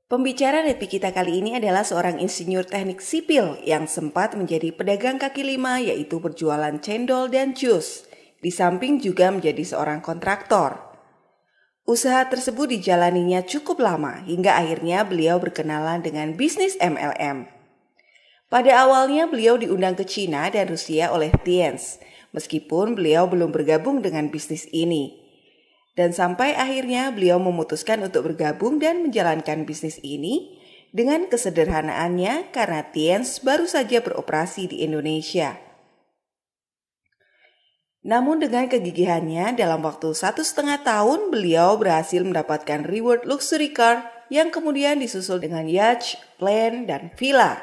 Pembicara Repi kita kali ini adalah seorang insinyur teknik sipil yang sempat menjadi pedagang kaki lima, yaitu berjualan cendol dan jus. Di samping juga menjadi seorang kontraktor. Usaha tersebut dijalaninya cukup lama hingga akhirnya beliau berkenalan dengan bisnis MLM. Pada awalnya beliau diundang ke Cina dan Rusia oleh Tienz, meskipun beliau belum bergabung dengan bisnis ini. Dan sampai akhirnya beliau memutuskan untuk bergabung dan menjalankan bisnis ini dengan kesederhanaannya karena Tienz baru saja beroperasi di Indonesia. Namun dengan kegigihannya dalam waktu 1,5 tahun beliau berhasil mendapatkan reward luxury car yang kemudian disusul dengan yacht, plane, dan villa.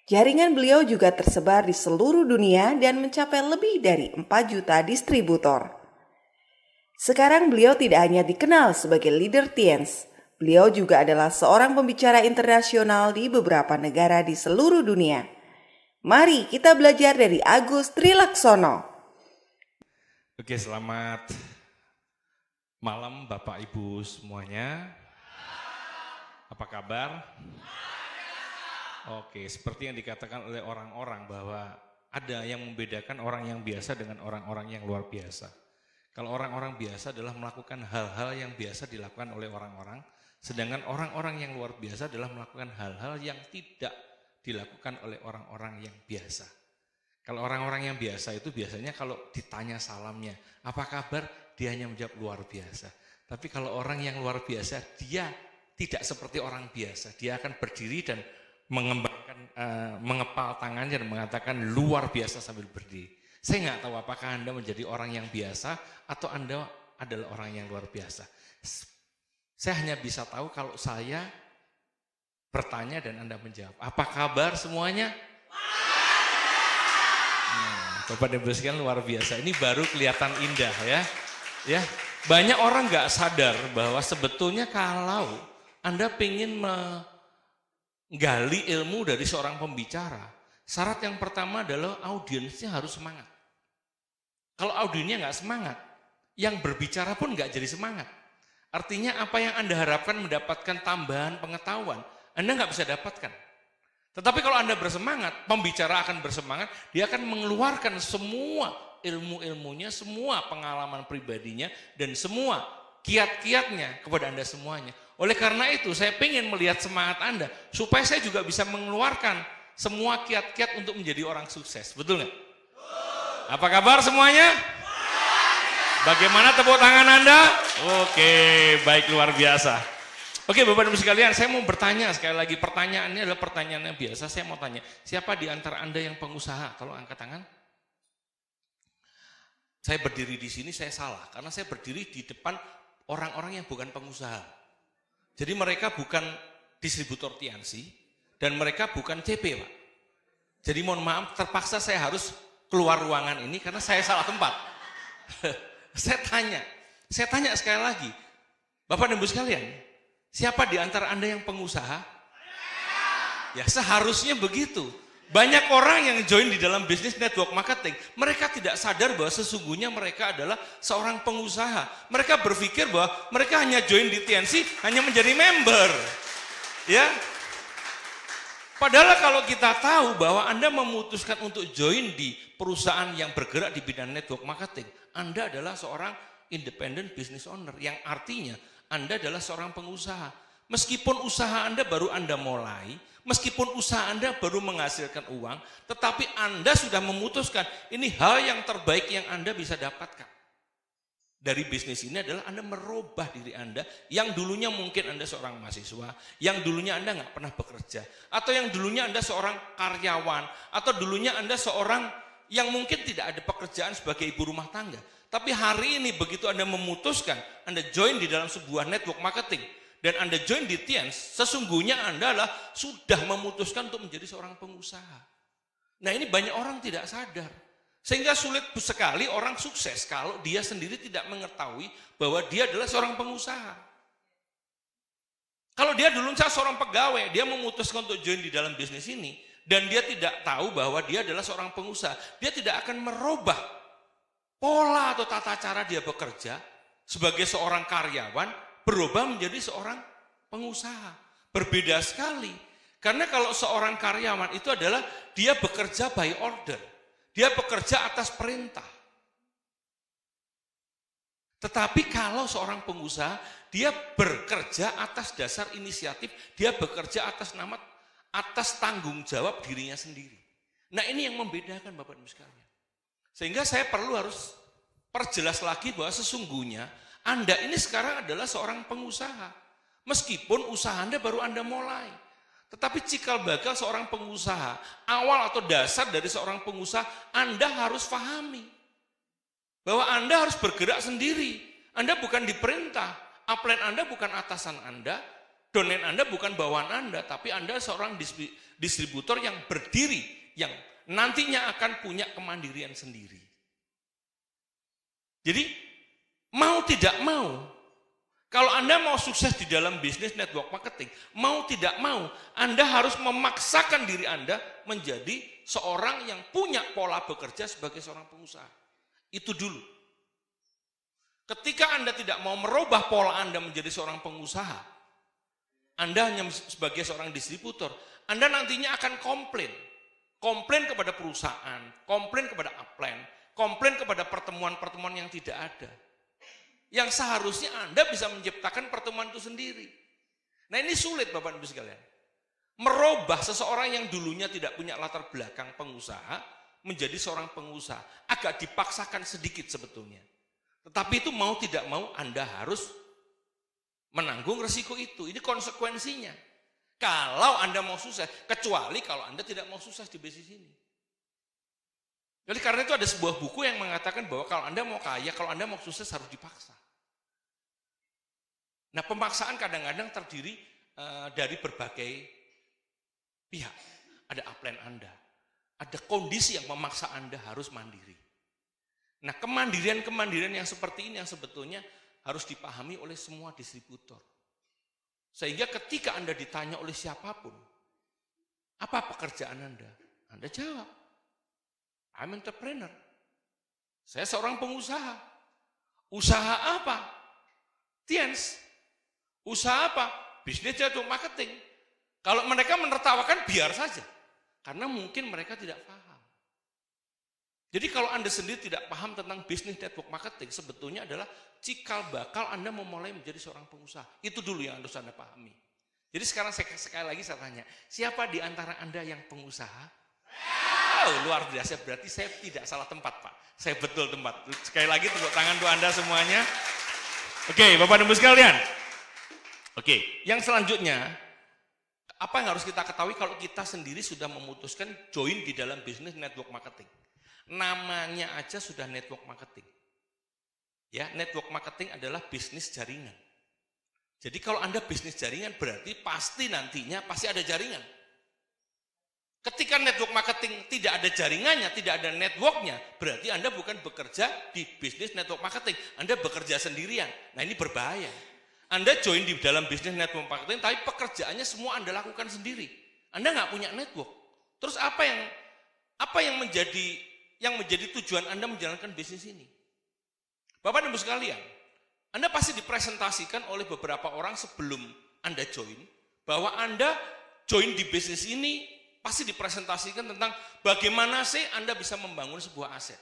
Jaringan beliau juga tersebar di seluruh dunia dan mencapai lebih dari 4 juta distributor. Sekarang beliau tidak hanya dikenal sebagai leader Tienz, beliau juga adalah seorang pembicara internasional di beberapa negara di seluruh dunia. Mari kita belajar dari Agus Trilaksono. Oke, selamat malam Bapak Ibu semuanya. Apa kabar? Oke, seperti yang dikatakan oleh orang-orang bahwa ada yang membedakan orang yang biasa dengan orang-orang yang luar biasa. Kalau orang-orang biasa adalah melakukan hal-hal yang biasa dilakukan oleh orang-orang, sedangkan orang-orang yang luar biasa adalah melakukan hal-hal yang tidak dilakukan oleh orang-orang yang biasa. Kalau orang-orang yang biasa itu biasanya kalau ditanya salamnya, apa kabar? Dia hanya menjawab luar biasa. Tapi kalau orang yang luar biasa, dia tidak seperti orang biasa. Dia akan berdiri dan mengepal tangannya dan mengatakan luar biasa sambil berdiri. Saya nggak tahu apakah Anda menjadi orang yang biasa atau Anda adalah orang yang luar biasa. Saya hanya bisa tahu kalau saya bertanya dan Anda menjawab. Apa kabar semuanya? Bapak dan Ibu sekalian, luar biasa. Ini baru kelihatan indah ya. Banyak orang nggak sadar bahwa sebetulnya kalau Anda ingin menggali ilmu dari seorang pembicara, syarat yang pertama adalah audiensnya harus semangat. Kalau audiensnya nggak semangat, yang berbicara pun nggak jadi semangat. Artinya apa yang Anda harapkan mendapatkan tambahan pengetahuan, Anda nggak bisa dapatkan. Tetapi kalau Anda bersemangat, pembicara akan bersemangat, dia akan mengeluarkan semua ilmu-ilmunya, semua pengalaman pribadinya, dan semua kiat-kiatnya kepada Anda semuanya. Oleh karena itu, saya ingin melihat semangat Anda, supaya saya juga bisa mengeluarkan semua kiat-kiat untuk menjadi orang sukses. Betul nggak? Apa kabar semuanya? Bagaimana tepuk tangan Anda? Oke, baik, luar biasa. Oke, Bapak dan Ibu sekalian, saya mau bertanya sekali lagi. Pertanyaannya adalah pertanyaan yang biasa. Saya mau tanya, siapa di antara Anda yang pengusaha? Tolong angkat tangan. Saya berdiri di sini, saya salah. Karena saya berdiri di depan orang-orang yang bukan pengusaha. Jadi mereka bukan distributor TNC, dan mereka bukan CP, Pak. Jadi mohon maaf, terpaksa saya harus keluar ruangan ini karena saya salah tempat. Saya tanya sekali lagi, Bapak dan Ibu sekalian, siapa di antara Anda yang pengusaha? Ya seharusnya begitu. Banyak orang yang join di dalam bisnis network marketing, mereka tidak sadar bahwa sesungguhnya mereka adalah seorang pengusaha. Mereka berpikir bahwa mereka hanya join di TNC, hanya menjadi member. Ya. Padahal kalau kita tahu bahwa Anda memutuskan untuk join di perusahaan yang bergerak di bidang network marketing, Anda adalah seorang independent business owner, yang artinya Anda adalah seorang pengusaha. Meskipun usaha Anda baru Anda mulai, meskipun usaha Anda baru menghasilkan uang, tetapi Anda sudah memutuskan ini hal yang terbaik yang Anda bisa dapatkan. Dari bisnis ini adalah Anda merubah diri Anda yang dulunya mungkin Anda seorang mahasiswa, yang dulunya Anda nggak pernah bekerja, atau yang dulunya Anda seorang karyawan, atau dulunya Anda seorang yang mungkin tidak ada pekerjaan sebagai ibu rumah tangga. Tapi hari ini begitu Anda memutuskan, Anda join di dalam sebuah network marketing, dan Anda join di Tienz, sesungguhnya Anda adalah sudah memutuskan untuk menjadi seorang pengusaha. Nah ini banyak orang tidak sadar. Sehingga sulit sekali orang sukses kalau dia sendiri tidak mengetahui bahwa dia adalah seorang pengusaha. Kalau dia dulu seorang pegawai, dia memutuskan untuk join di dalam bisnis ini, dan dia tidak tahu bahwa dia adalah seorang pengusaha, dia tidak akan merubah pola atau tata cara dia bekerja sebagai seorang karyawan, berubah menjadi seorang pengusaha. Berbeda sekali. Karena kalau seorang karyawan itu adalah dia bekerja by order. Dia bekerja atas perintah. Tetapi kalau seorang pengusaha, dia bekerja atas dasar inisiatif, dia bekerja atas tanggung jawab dirinya sendiri. Nah, ini yang membedakan Bapak Ibu sekalian. Sehingga saya perlu harus perjelas lagi bahwa sesungguhnya Anda ini sekarang adalah seorang pengusaha. Meskipun usaha Anda baru Anda mulai. Tetapi cikal bakal seorang pengusaha, awal atau dasar dari seorang pengusaha, Anda harus pahami. Bahwa Anda harus bergerak sendiri. Anda bukan diperintah. Upline Anda bukan atasan Anda. Downline Anda bukan bawahan Anda. Tapi Anda seorang distributor yang berdiri. Yang nantinya akan punya kemandirian sendiri. Jadi, mau tidak mau, kalau Anda mau sukses di dalam bisnis network marketing, mau tidak mau, Anda harus memaksakan diri Anda menjadi seorang yang punya pola bekerja sebagai seorang pengusaha. Itu dulu. Ketika Anda tidak mau merubah pola Anda menjadi seorang pengusaha, Anda hanya sebagai seorang distributor, Anda nantinya akan komplain. Komplain kepada perusahaan, komplain kepada upline, komplain kepada pertemuan-pertemuan yang tidak ada. Yang seharusnya Anda bisa menciptakan pertemuan itu sendiri. Nah, ini sulit Bapak Ibu sekalian. Merubah seseorang yang dulunya tidak punya latar belakang pengusaha menjadi seorang pengusaha agak dipaksakan sedikit sebetulnya. Tetapi itu mau tidak mau Anda harus menanggung resiko itu. Ini konsekuensinya. Kalau Anda mau sukses, kecuali kalau Anda tidak mau sukses di bisnis ini. Jadi karena itu ada sebuah buku yang mengatakan bahwa kalau Anda mau kaya, kalau Anda mau sukses harus dipaksa. Nah, pemaksaan kadang-kadang terdiri dari berbagai pihak. Ada upline Anda, ada kondisi yang memaksa Anda harus mandiri. Nah, kemandirian-kemandirian yang seperti ini yang sebetulnya harus dipahami oleh semua distributor. Sehingga ketika Anda ditanya oleh siapapun, apa pekerjaan Anda? Anda jawab, I'm entrepreneur. Saya seorang pengusaha. Usaha apa? Tiens. Usaha apa? Bisnis network marketing. Kalau mereka menertawakan, biar saja. Karena mungkin mereka tidak paham. Jadi kalau Anda sendiri tidak paham tentang bisnis network marketing, sebetulnya adalah cikal bakal Anda memulai menjadi seorang pengusaha. Itu dulu yang harus Anda pahami. Jadi sekarang sekali lagi saya tanya, siapa di antara Anda yang pengusaha? Oh, luar biasa, berarti saya tidak salah tempat Pak. Saya betul tempat. Sekali lagi tepuk tangan untuk Anda semuanya. Oke, Bapak dan Ibu sekalian. Oke, yang selanjutnya, apa yang harus kita ketahui kalau kita sendiri sudah memutuskan join di dalam bisnis network marketing. Namanya aja sudah network marketing. Ya, network marketing adalah bisnis jaringan. Jadi kalau Anda bisnis jaringan berarti pasti nantinya pasti ada jaringan. Ketika network marketing tidak ada jaringannya, tidak ada networknya, berarti Anda bukan bekerja di bisnis network marketing. Anda bekerja sendirian. Nah, ini berbahaya. Anda join di dalam bisnis network marketing, tapi pekerjaannya semua Anda lakukan sendiri. Anda nggak punya network. Terus apa yang menjadi tujuan Anda menjalankan bisnis ini? Bapak dan Ibu sekalian, Anda pasti dipresentasikan oleh beberapa orang sebelum Anda join, bahwa Anda join di bisnis ini pasti dipresentasikan tentang bagaimana sih Anda bisa membangun sebuah aset.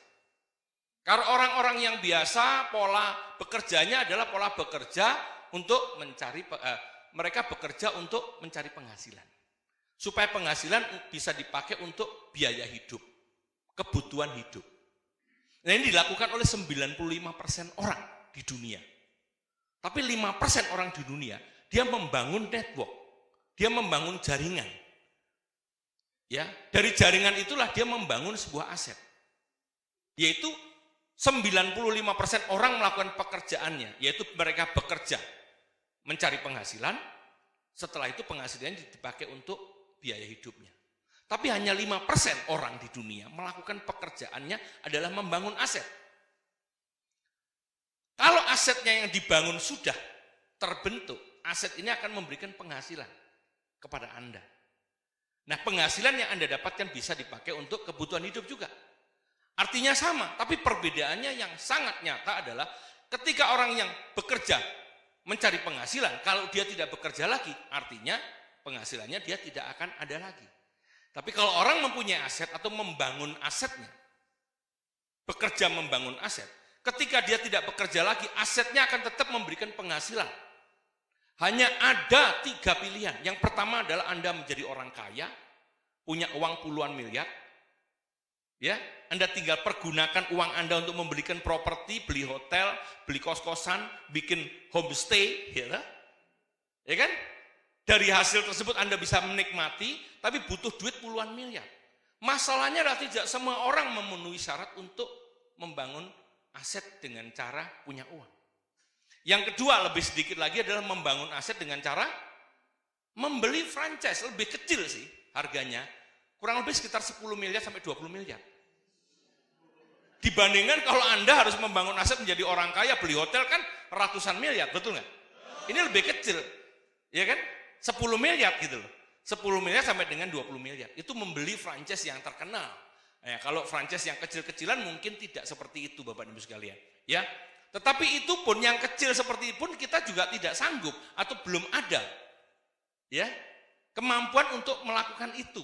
Karena orang-orang yang biasa pola bekerjanya adalah pola bekerja untuk mereka bekerja untuk mencari penghasilan. Supaya penghasilan bisa dipakai untuk biaya hidup, kebutuhan hidup. Nah, ini dilakukan oleh 95% orang di dunia. Tapi 5% orang di dunia, dia membangun network, dia membangun jaringan. Ya, dari jaringan itulah dia membangun sebuah aset. Yaitu 95% orang melakukan pekerjaannya, yaitu mereka bekerja mencari penghasilan, setelah itu penghasilannya dipakai untuk biaya hidupnya. Tapi hanya 5% orang di dunia melakukan pekerjaannya adalah membangun aset. Kalau asetnya yang dibangun sudah terbentuk, aset ini akan memberikan penghasilan kepada Anda. Nah, penghasilan yang Anda dapatkan bisa dipakai untuk kebutuhan hidup juga. Artinya sama, tapi perbedaannya yang sangat nyata adalah ketika orang yang bekerja mencari penghasilan, kalau dia tidak bekerja lagi, artinya penghasilannya dia tidak akan ada lagi. Tapi kalau orang mempunyai aset atau membangun asetnya, bekerja membangun aset, ketika dia tidak bekerja lagi, asetnya akan tetap memberikan penghasilan. Hanya ada 3 pilihan. Yang pertama adalah Anda menjadi orang kaya, punya uang puluhan miliar. Ya, Anda tinggal pergunakan uang Anda untuk membelikan properti, beli hotel, beli kos-kosan, bikin homestay, ya kan? Dari hasil tersebut Anda bisa menikmati, tapi butuh duit puluhan miliar. Masalahnya adalah tidak semua orang memenuhi syarat untuk membangun aset dengan cara punya uang. Yang kedua, lebih sedikit lagi adalah membangun aset dengan cara membeli franchise, lebih kecil sih harganya. Kurang lebih sekitar 10 miliar sampai 20 miliar. Dibandingkan kalau Anda harus membangun aset menjadi orang kaya, beli hotel kan ratusan miliar, betul nggak? Ini lebih kecil, ya kan? 10 miliar gitu loh. 10 miliar sampai dengan 20 miliar. Itu membeli franchise yang terkenal. Nah, kalau franchise yang kecil-kecilan mungkin tidak seperti itu Bapak Ibu sekalian. Ya. Tetapi itu pun yang kecil seperti itu pun kita juga tidak sanggup atau belum ada. Ya. Kemampuan untuk melakukan itu.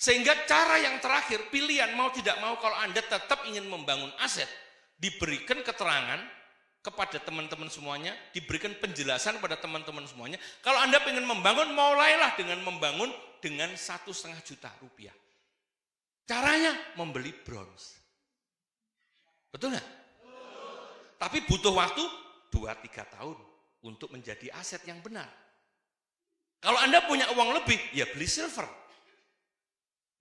Sehingga cara yang terakhir, pilihan mau tidak mau kalau Anda tetap ingin membangun aset, diberikan keterangan kepada teman-teman semuanya, diberikan penjelasan kepada teman-teman semuanya. Kalau Anda ingin membangun, mulailah dengan membangun dengan 1,5 juta rupiah. Caranya membeli bronze. Betul nggak? Tapi butuh waktu 2-3 tahun untuk menjadi aset yang benar. Kalau Anda punya uang lebih, ya beli silver.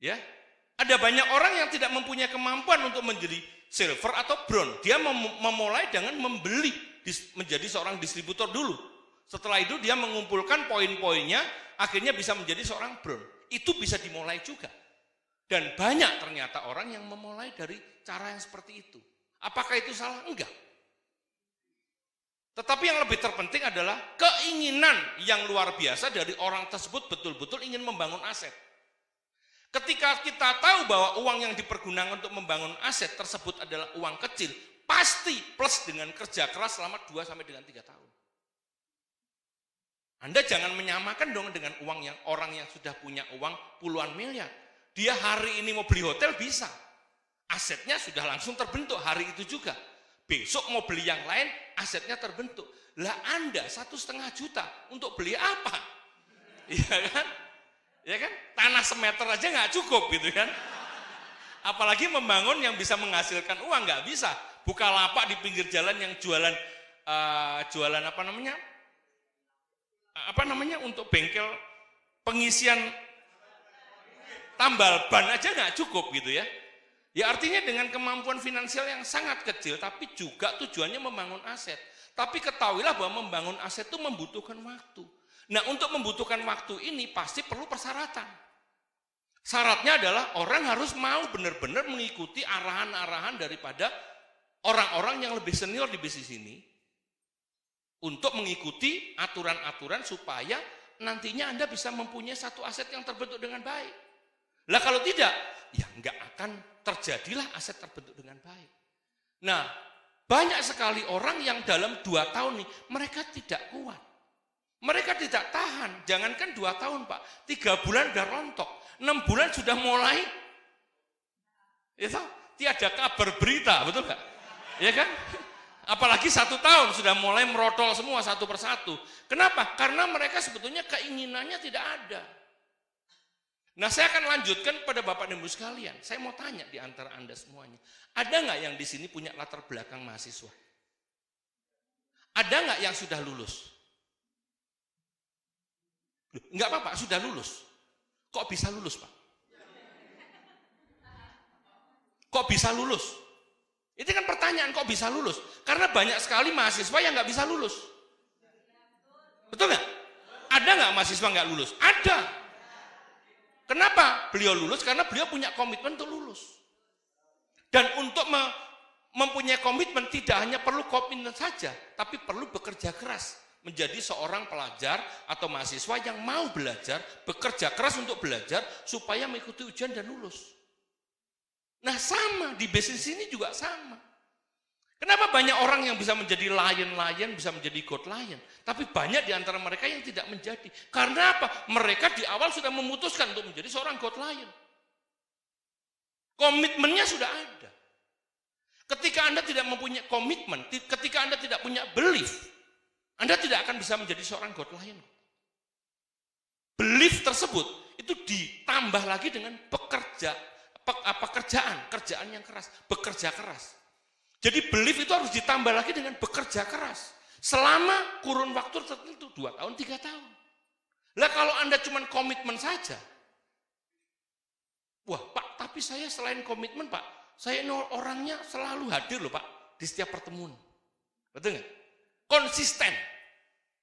Ya, ada banyak orang yang tidak mempunyai kemampuan untuk menjadi silver atau bronze. Dia memulai dengan membeli menjadi seorang distributor dulu. Setelah itu dia mengumpulkan poin-poinnya, akhirnya bisa menjadi seorang bronze. Itu bisa dimulai juga. Dan banyak ternyata orang yang memulai dari cara yang seperti itu. Apakah itu salah? Enggak. Tetapi yang lebih terpenting adalah keinginan yang luar biasa dari orang tersebut betul-betul ingin membangun aset. Ketika kita tahu bahwa uang yang dipergunakan untuk membangun aset tersebut adalah uang kecil, pasti plus dengan kerja keras selama 2 sampai dengan 3 tahun. Anda jangan menyamakan dong dengan uang yang orang yang sudah punya uang puluhan miliar. Dia hari ini mau beli hotel bisa. Asetnya sudah langsung terbentuk hari itu juga. Besok mau beli yang lain, asetnya terbentuk. Lah Anda 1,5 juta untuk beli apa? Iya kan? Ya kan? Tanah semeter aja nggak cukup gitu kan? Apalagi membangun yang bisa menghasilkan uang, nggak bisa. Buka lapak di pinggir jalan yang jualan apa namanya untuk bengkel pengisian tambal ban aja nggak cukup gitu ya. Ya artinya dengan kemampuan finansial yang sangat kecil, tapi juga tujuannya membangun aset. Tapi ketahuilah bahwa membangun aset itu membutuhkan waktu. Nah, untuk membutuhkan waktu ini pasti perlu persyaratan. Syaratnya adalah orang harus mau benar-benar mengikuti arahan-arahan daripada orang-orang yang lebih senior di bisnis ini untuk mengikuti aturan-aturan supaya nantinya Anda bisa mempunyai satu aset yang terbentuk dengan baik. Lah kalau tidak, ya nggak akan terjadilah aset terbentuk dengan baik. Nah, banyak sekali orang yang dalam 2 tahun nih, mereka tidak kuat. Mereka tidak tahan, jangankan 2 tahun Pak, 3 bulan sudah rontok, 6 bulan sudah mulai, itu tiada kabar berita, betul nggak? Ya kan? Apalagi 1 tahun sudah mulai merotol semua satu persatu. Kenapa? Karena mereka sebetulnya keinginannya tidak ada. Nah saya akan lanjutkan pada Bapak dan Ibu sekalian, saya mau tanya di antara Anda semuanya, ada nggak yang di sini punya latar belakang mahasiswa? Ada nggak yang sudah lulus? Enggak apa-apa, sudah lulus. Kok bisa lulus, Pak? Kok bisa lulus? Itu kan pertanyaan, kok bisa lulus? Karena banyak sekali mahasiswa yang nggak bisa lulus. Betul nggak? Ada nggak mahasiswa nggak lulus? Ada. Kenapa beliau lulus? Karena beliau punya komitmen untuk lulus. Dan untuk mempunyai komitmen tidak hanya perlu komitmen saja, tapi perlu bekerja keras. Menjadi seorang pelajar atau mahasiswa yang mau belajar, bekerja keras untuk belajar supaya mengikuti ujian dan lulus. Nah sama, di bisnis ini juga sama. Kenapa banyak orang yang bisa menjadi lion, bisa menjadi god lion, tapi banyak di antara mereka yang tidak menjadi. Karena apa? Mereka di awal sudah memutuskan untuk menjadi seorang god lion. Komitmennya sudah ada. Ketika Anda tidak mempunyai komitmen, ketika Anda tidak punya belief, Anda tidak akan bisa menjadi seorang god lion. Belief tersebut itu ditambah lagi dengan kerjaan yang keras, bekerja keras. Jadi belief itu harus ditambah lagi dengan bekerja keras. Selama kurun waktu tertentu, 2 tahun, 3 tahun. Lah kalau Anda cuma komitmen saja, wah Pak, tapi saya selain komitmen Pak, saya orangnya selalu hadir loh Pak, di setiap pertemuan. Betul nggak? Konsisten.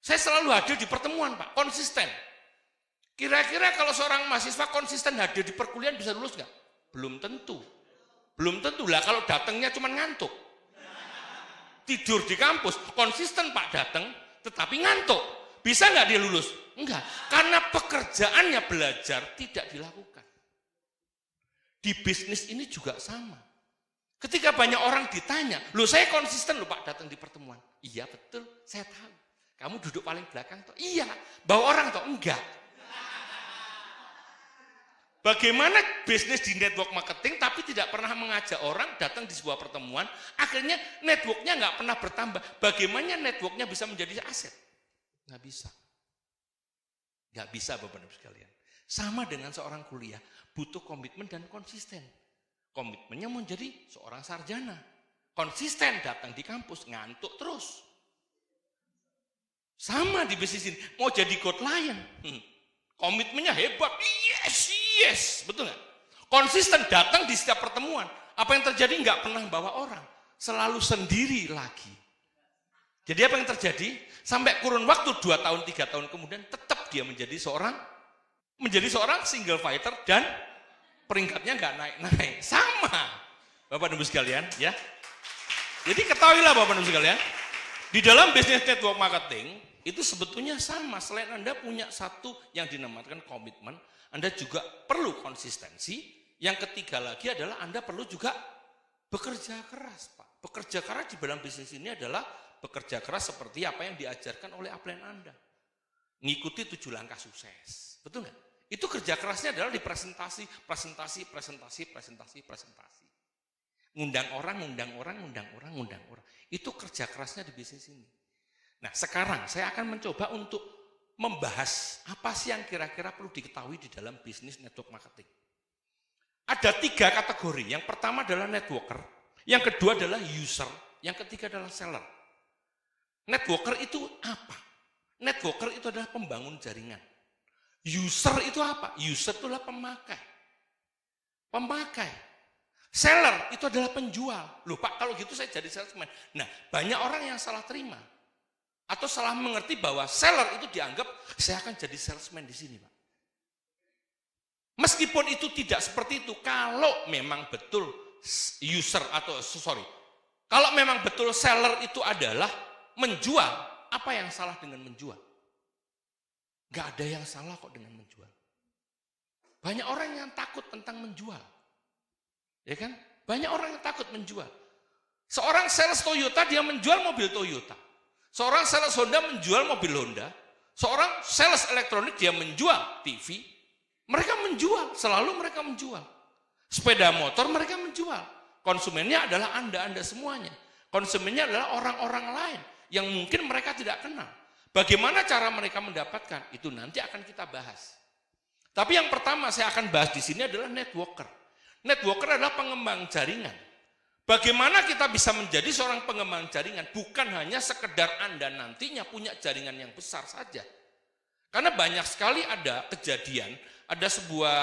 Saya selalu hadir di pertemuan Pak, konsisten. Kira-kira kalau seorang mahasiswa konsisten hadir di perkuliahan bisa lulus nggak? Belum tentu. Belum tentu lah kalau datangnya cuma ngantuk. Tidur di kampus, konsisten Pak datang, tetapi ngantuk. Bisa nggak dia lulus? Enggak, karena pekerjaannya belajar tidak dilakukan. Di bisnis ini juga sama. Ketika banyak orang ditanya, loh saya konsisten loh Pak datang di pertemuan. Iya betul, saya tahu. Kamu duduk paling belakang toh? Iya. Bawa orang toh? Enggak. Bagaimana bisnis di network marketing tapi tidak pernah mengajak orang datang di sebuah pertemuan, akhirnya networknya nggak pernah bertambah. Bagaimana networknya bisa menjadi aset? Nggak bisa. Nggak bisa Bapak-Ibu sekalian. Sama dengan seorang kuliah, butuh komitmen dan konsisten. Komitmennya mau jadi seorang sarjana. Konsisten datang di kampus, ngantuk terus. Sama di bisnis ini, mau jadi god lion. Komitmennya hebat, yes, betul nggak? Konsisten datang di setiap pertemuan. Apa yang terjadi? Nggak pernah bawa orang, selalu sendiri lagi. Jadi apa yang terjadi? Sampai kurun waktu 2 tahun, 3 tahun kemudian tetap dia menjadi seorang single fighter dan peringkatnya nggak naik-naik. Sama, Bapak Ibu sekalian, ya. Jadi ketahuilah Bapak Ibu sekalian, di dalam bisnis network marketing itu sebetulnya sama. Selain Anda punya satu yang dinamakan komitmen, Anda juga perlu konsistensi. Yang ketiga lagi adalah Anda perlu juga bekerja keras, Pak. Bekerja keras di dalam bisnis ini adalah bekerja keras seperti apa yang diajarkan oleh upline Anda. Ngikuti 7 langkah sukses. Betul nggak? Itu kerja kerasnya adalah di presentasi. Ngundang orang. Itu kerja kerasnya di bisnis ini. Nah sekarang saya akan mencoba untuk membahas apa sih yang kira-kira perlu diketahui di dalam bisnis network marketing. Ada 3 kategori. Yang pertama adalah networker, yang kedua adalah user, yang ketiga adalah seller. Networker itu apa? Networker itu adalah pembangun jaringan. User itu apa? User itu adalah pemakai. Seller itu adalah penjual. Loh Pak, kalau gitu saya jadi salesman. Nah, banyak orang yang salah terima atau salah mengerti bahwa seller itu dianggap saya akan jadi salesman di sini, Pak. Meskipun itu tidak seperti itu, kalau memang betul kalau memang betul seller itu adalah menjual, apa yang salah dengan menjual? Gak ada yang salah kok dengan menjual. Banyak orang yang takut tentang menjual. Ya kan? Banyak orang yang takut menjual. Seorang sales Toyota dia menjual mobil Toyota. Seorang sales Honda menjual mobil Honda. Seorang sales elektronik dia menjual TV. Mereka menjual, selalu mereka menjual. Sepeda motor mereka menjual. Konsumennya adalah Anda semuanya. Konsumennya adalah orang-orang lain yang mungkin mereka tidak kenal. Bagaimana cara mereka mendapatkan? Itu nanti akan kita bahas. Tapi yang pertama saya akan bahas di sini adalah networker. Networker adalah pengembang jaringan. Bagaimana kita bisa menjadi seorang pengembang jaringan? Bukan hanya sekedar Anda nantinya punya jaringan yang besar saja. Karena banyak sekali ada kejadian, ada sebuah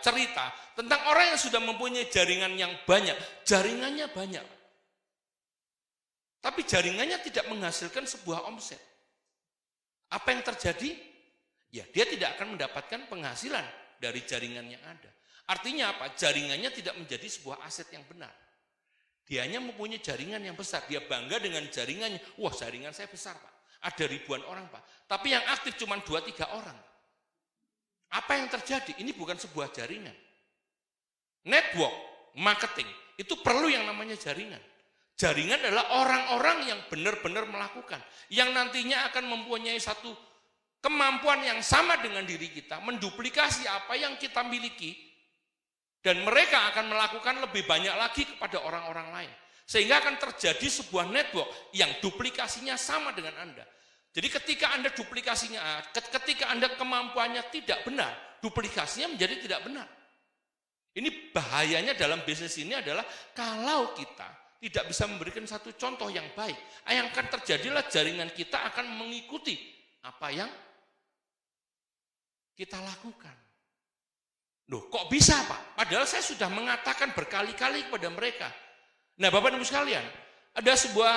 cerita tentang orang yang sudah mempunyai jaringan yang banyak. Jaringannya banyak. Tapi jaringannya tidak menghasilkan sebuah omset. Apa yang terjadi? Ya, dia tidak akan mendapatkan penghasilan dari jaringan yang ada. Artinya apa? Jaringannya tidak menjadi sebuah aset yang benar. Dia hanya mempunyai jaringan yang besar. Dia bangga dengan jaringannya. Wah, jaringan saya besar, Pak. Ada ribuan orang, Pak. Tapi yang aktif cuma 2-3 orang. Apa yang terjadi? Ini bukan sebuah jaringan. Network, marketing, itu perlu yang namanya jaringan. Jaringan adalah orang-orang yang benar-benar melakukan, yang nantinya akan mempunyai satu kemampuan yang sama dengan diri kita, menduplikasi apa yang kita miliki, dan mereka akan melakukan lebih banyak lagi kepada orang-orang lain. Sehingga akan terjadi sebuah network yang duplikasinya sama dengan Anda. Jadi ketika Anda ketika Anda kemampuannya tidak benar, duplikasinya menjadi tidak benar. Ini bahayanya dalam bisnis ini adalah kalau kita tidak bisa memberikan satu contoh yang baik, yang akan terjadilah jaringan kita akan mengikuti apa yang kita lakukan. Loh, kok bisa Pak? Padahal saya sudah mengatakan berkali-kali kepada mereka. Nah Bapak Ibu sekalian, ada sebuah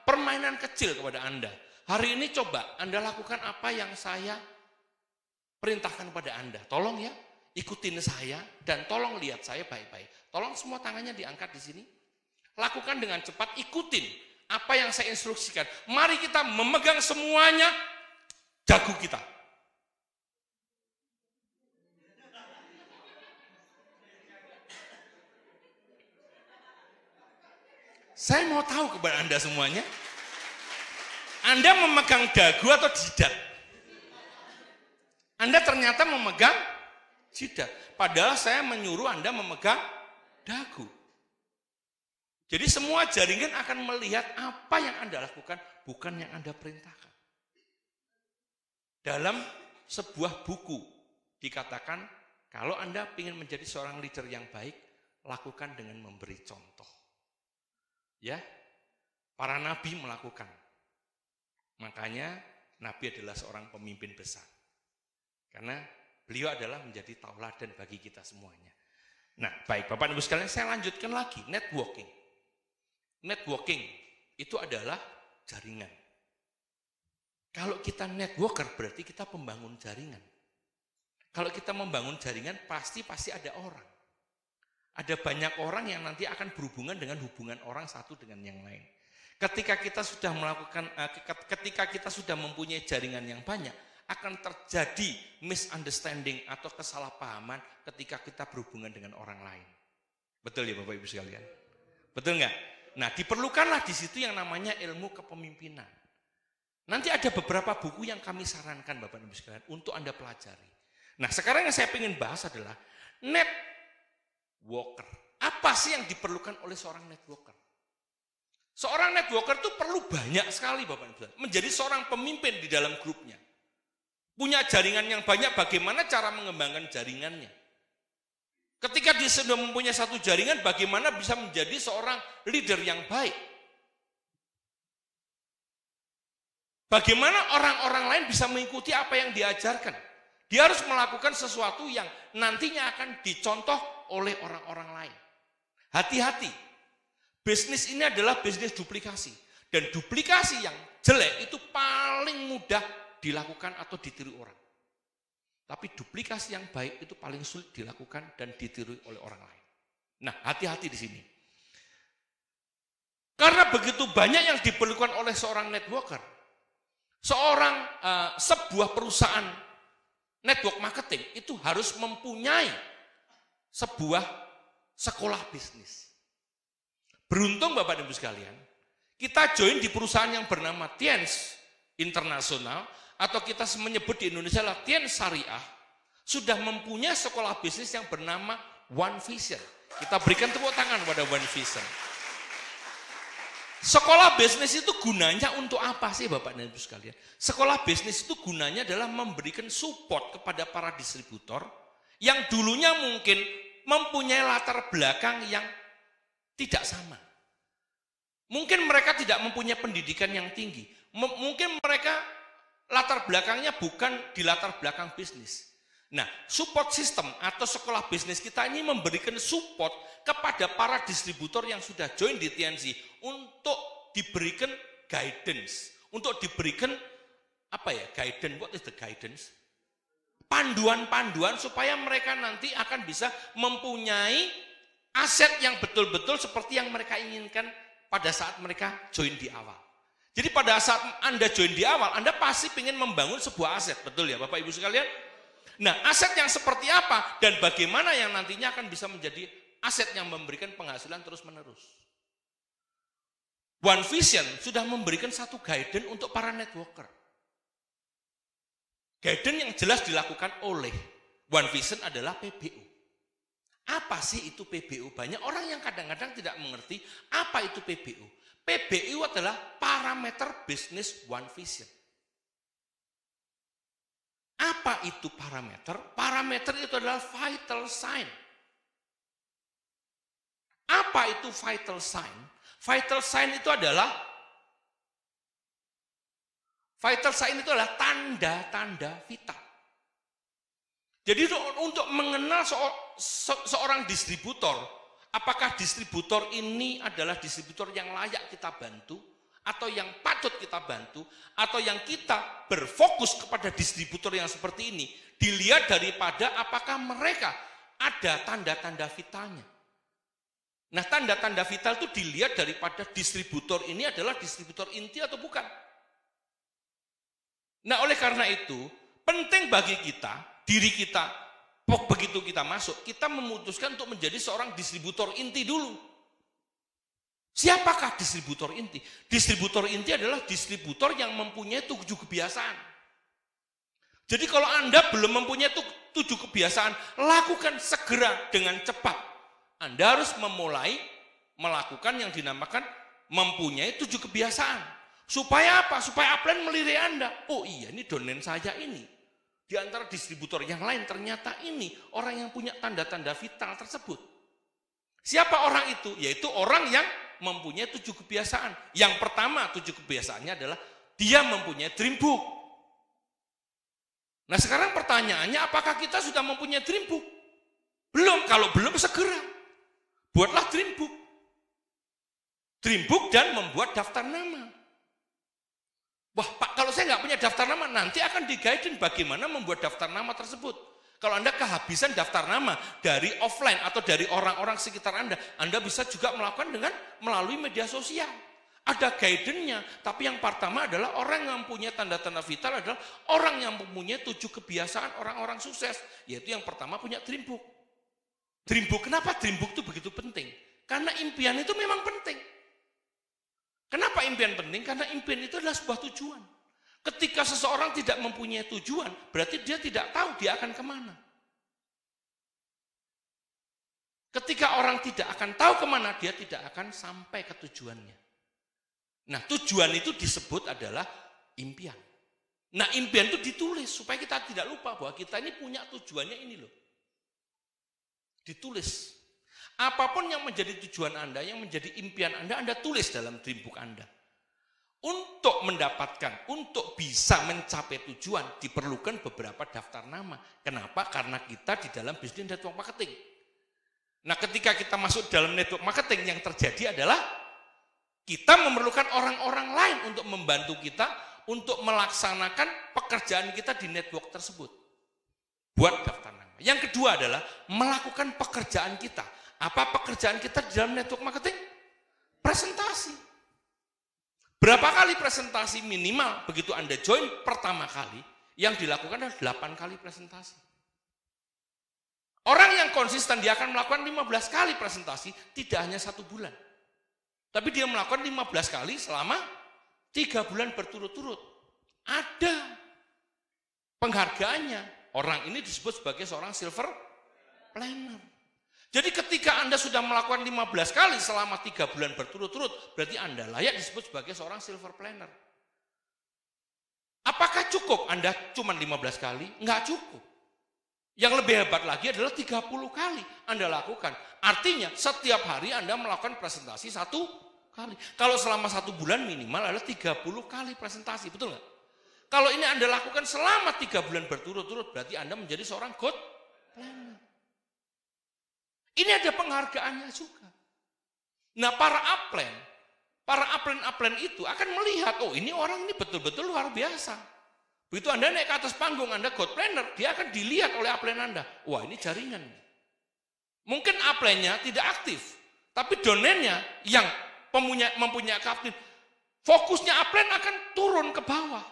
permainan kecil kepada Anda. Hari ini coba Anda lakukan apa yang saya perintahkan kepada Anda. Tolong ya, ikutin saya dan tolong lihat saya baik-baik. Tolong semua tangannya diangkat di sini. Lakukan dengan cepat, ikutin apa yang saya instruksikan. Mari kita memegang semuanya jago kita. Saya mau tahu kepada Anda semuanya, Anda memegang dagu atau jidat? Anda ternyata memegang jidat. Padahal saya menyuruh Anda memegang dagu. Jadi semua jaringan akan melihat apa yang Anda lakukan, bukan yang Anda perintahkan. Dalam sebuah buku dikatakan, kalau Anda ingin menjadi seorang leader yang baik, lakukan dengan memberi contoh. Ya, para nabi melakukan. Makanya nabi adalah seorang pemimpin besar. Karena beliau adalah menjadi tauladan bagi kita semuanya. Nah, baik Bapak Ibu sekalian, saya lanjutkan lagi, networking. Networking itu adalah jaringan. Kalau kita networker berarti kita pembangun jaringan. Kalau kita membangun jaringan pasti ada orang. Ada banyak orang yang nanti akan berhubungan dengan hubungan orang satu dengan yang lain. Ketika kita sudah mempunyai jaringan yang banyak, akan terjadi misunderstanding atau kesalahpahaman ketika kita berhubungan dengan orang lain. Betul ya Bapak Ibu sekalian? Betul nggak? Nah, diperlukanlah di situ yang namanya ilmu kepemimpinan. Nanti ada beberapa buku yang kami sarankan Bapak Ibu sekalian untuk Anda pelajari. Nah, sekarang yang saya ingin bahas adalah networker. Apa sih yang diperlukan oleh seorang networker? Seorang networker itu perlu banyak sekali Bapak Ibu sekalian. Menjadi seorang pemimpin di dalam grupnya. Punya jaringan yang banyak, bagaimana cara mengembangkan jaringannya? Ketika dia sudah mempunyai satu jaringan, bagaimana bisa menjadi seorang leader yang baik? Bagaimana orang-orang lain bisa mengikuti apa yang diajarkan? Dia harus melakukan sesuatu yang nantinya akan dicontoh oleh orang-orang lain. Hati-hati, bisnis ini adalah bisnis duplikasi. Dan duplikasi yang jelek itu paling mudah dilakukan atau ditiru orang. Tapi duplikasi yang baik itu paling sulit dilakukan dan ditiru oleh orang lain. Nah, hati-hati di sini. Karena begitu banyak yang diperlukan oleh seorang networker, sebuah perusahaan network marketing itu harus mempunyai sebuah sekolah bisnis. Beruntung Bapak dan Ibu sekalian, kita join di perusahaan yang bernama Tiens Internasional, atau kita menyebut di Indonesia Tiens Syariah, sudah mempunyai sekolah bisnis yang bernama One Vision. Kita berikan tepuk tangan pada One Vision. Sekolah bisnis itu gunanya untuk apa sih Bapak dan Ibu sekalian? Sekolah bisnis itu gunanya adalah memberikan support kepada para distributor yang dulunya mungkin mempunyai latar belakang yang tidak sama. Mungkin mereka tidak mempunyai pendidikan yang tinggi. Mungkin mereka latar belakangnya bukan di latar belakang bisnis. Nah, support system atau sekolah bisnis kita ini memberikan support kepada para distributor yang sudah join di TNC untuk diberikan guidance, untuk diberikan guidance, what is the guidance? Panduan-panduan supaya mereka nanti akan bisa mempunyai aset yang betul-betul seperti yang mereka inginkan pada saat mereka join di awal. Jadi pada saat Anda join di awal, Anda pasti ingin membangun sebuah aset, betul ya Bapak Ibu sekalian? Nah, aset yang seperti apa dan bagaimana yang nantinya akan bisa menjadi aset yang memberikan penghasilan terus-menerus. One Vision sudah memberikan satu guidance untuk para networker. Guidance yang jelas dilakukan oleh One Vision adalah PBU. Apa sih itu PBU? Banyak orang yang kadang-kadang tidak mengerti apa itu PBU. PBU adalah parameter bisnis One Vision. Apa itu parameter? Parameter itu adalah vital sign. Apa itu vital sign? Vital sign itu adalah tanda-tanda vital. Jadi untuk mengenal seorang distributor, apakah distributor ini adalah distributor yang layak kita bantu, atau yang patut kita bantu, atau yang kita berfokus kepada distributor yang seperti ini, dilihat daripada apakah mereka ada tanda-tanda vitalnya. Nah, tanda-tanda vital itu dilihat daripada distributor ini adalah distributor inti atau bukan. Nah, oleh karena itu, penting bagi kita, diri kita, begitu kita masuk, kita memutuskan untuk menjadi seorang distributor inti dulu. Siapakah distributor inti? Distributor inti adalah distributor yang mempunyai 7 kebiasaan. Jadi kalau Anda belum mempunyai 7 kebiasaan, lakukan segera dengan cepat. Anda harus memulai melakukan yang dinamakan mempunyai 7 kebiasaan. Supaya apa? Supaya upline melirik Anda. Oh iya, ini domain saya ini. Di antara distributor yang lain ternyata ini orang yang punya tanda-tanda vital tersebut. Siapa orang itu? Yaitu orang yang mempunyai 7 kebiasaan. Yang pertama 7 kebiasaannya adalah dia mempunyai dream book. Nah sekarang pertanyaannya, apakah kita sudah mempunyai dream book? Belum. Kalau belum, segera buatlah dream book. Dream book dan membuat daftar nama. Wah Pak, kalau saya nggak punya daftar nama, nanti akan di-guide bagaimana membuat daftar nama tersebut. Kalau Anda kehabisan daftar nama dari offline atau dari orang-orang sekitar Anda bisa juga melakukan dengan melalui media sosial. Ada guidance-nya, tapi yang pertama adalah orang yang punya tanda-tanda vital adalah orang yang mempunyai 7 kebiasaan orang-orang sukses. Yaitu yang pertama punya dream book. Dream book, kenapa dream book itu begitu penting? Karena impian itu memang penting. Kenapa impian penting? Karena impian itu adalah sebuah tujuan. Ketika seseorang tidak mempunyai tujuan, berarti dia tidak tahu dia akan kemana. Ketika orang tidak akan tahu kemana, dia tidak akan sampai ke tujuannya. Nah, tujuan itu disebut adalah impian. Nah, impian itu ditulis supaya kita tidak lupa bahwa kita ini punya tujuannya ini loh. Ditulis. Apapun yang menjadi tujuan Anda, yang menjadi impian Anda tulis dalam dream book Anda. Untuk mendapatkan, untuk bisa mencapai tujuan, diperlukan beberapa daftar nama. Kenapa? Karena kita di dalam bisnis network marketing. Nah, ketika kita masuk dalam network marketing, yang terjadi adalah kita memerlukan orang-orang lain untuk membantu kita untuk melaksanakan pekerjaan kita di network tersebut. Buat daftar nama. Yang kedua adalah melakukan pekerjaan kita. Apa pekerjaan kita di dalam network marketing? Presentasi. Berapa kali presentasi minimal begitu Anda join pertama kali, yang dilakukan adalah 8 kali presentasi. Orang yang konsisten dia akan melakukan 15 kali presentasi, tidak hanya 1 bulan. Tapi dia melakukan 15 kali selama 3 bulan berturut-turut. Ada penghargaannya. Orang ini disebut sebagai seorang silver planner. Jadi ketika Anda sudah melakukan 15 kali selama 3 bulan berturut-turut, berarti Anda layak disebut sebagai seorang silver planner. Apakah cukup Anda cuma 15 kali? Enggak cukup. Yang lebih hebat lagi adalah 30 kali Anda lakukan. Artinya setiap hari Anda melakukan presentasi 1 kali. Kalau selama 1 bulan minimal adalah 30 kali presentasi, betul nggak? Kalau ini Anda lakukan selama 3 bulan berturut-turut, berarti Anda menjadi seorang good planner. Ini ada penghargaannya juga. Nah, para upline itu akan melihat, oh ini orang ini betul-betul luar biasa. Begitu Anda naik ke atas panggung, Anda good planner, dia akan dilihat oleh upline Anda. Wah, ini jaringan. Mungkin upline-nya tidak aktif, tapi domainnya yang mempunyai aktif, fokusnya upline akan turun ke bawah.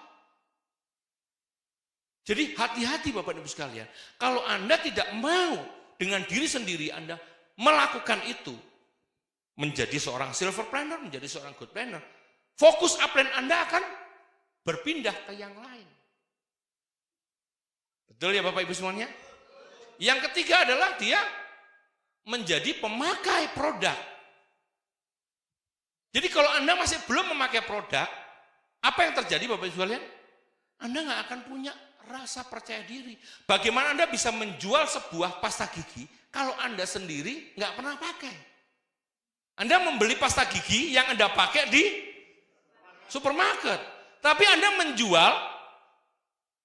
Jadi hati-hati Bapak Ibu sekalian, kalau Anda tidak mau dengan diri sendiri Anda melakukan itu, menjadi seorang silver planner, menjadi seorang gold planner, fokus upline Anda akan berpindah ke yang lain. Betul ya Bapak Ibu semuanya? Yang ketiga adalah dia menjadi pemakai produk. Jadi kalau Anda masih belum memakai produk, apa yang terjadi Bapak Ibu sekalian? Anda nggak akan punya rasa percaya diri. Bagaimana Anda bisa menjual sebuah pasta gigi kalau Anda sendiri nggak pernah pakai? Anda membeli pasta gigi yang Anda pakai di supermarket. Tapi Anda menjual,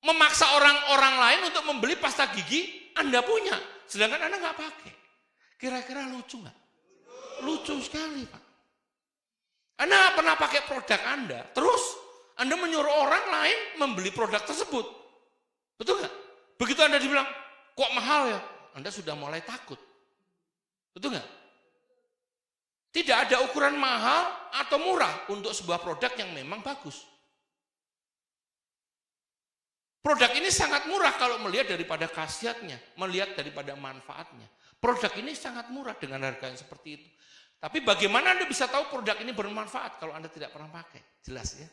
memaksa orang-orang lain untuk membeli pasta gigi Anda punya. Sedangkan Anda nggak pakai. Kira-kira lucu nggak? Lucu sekali Pak. Anda nggak pernah pakai produk Anda, terus Anda menyuruh orang lain membeli produk tersebut. Betul nggak? Begitu Anda dibilang, kok mahal ya? Anda sudah mulai takut. Betul nggak? Tidak ada ukuran mahal atau murah untuk sebuah produk yang memang bagus. Produk ini sangat murah kalau melihat daripada khasiatnya, melihat daripada manfaatnya. Produk ini sangat murah dengan harga yang seperti itu. Tapi bagaimana Anda bisa tahu produk ini bermanfaat kalau Anda tidak pernah pakai? Jelas ya.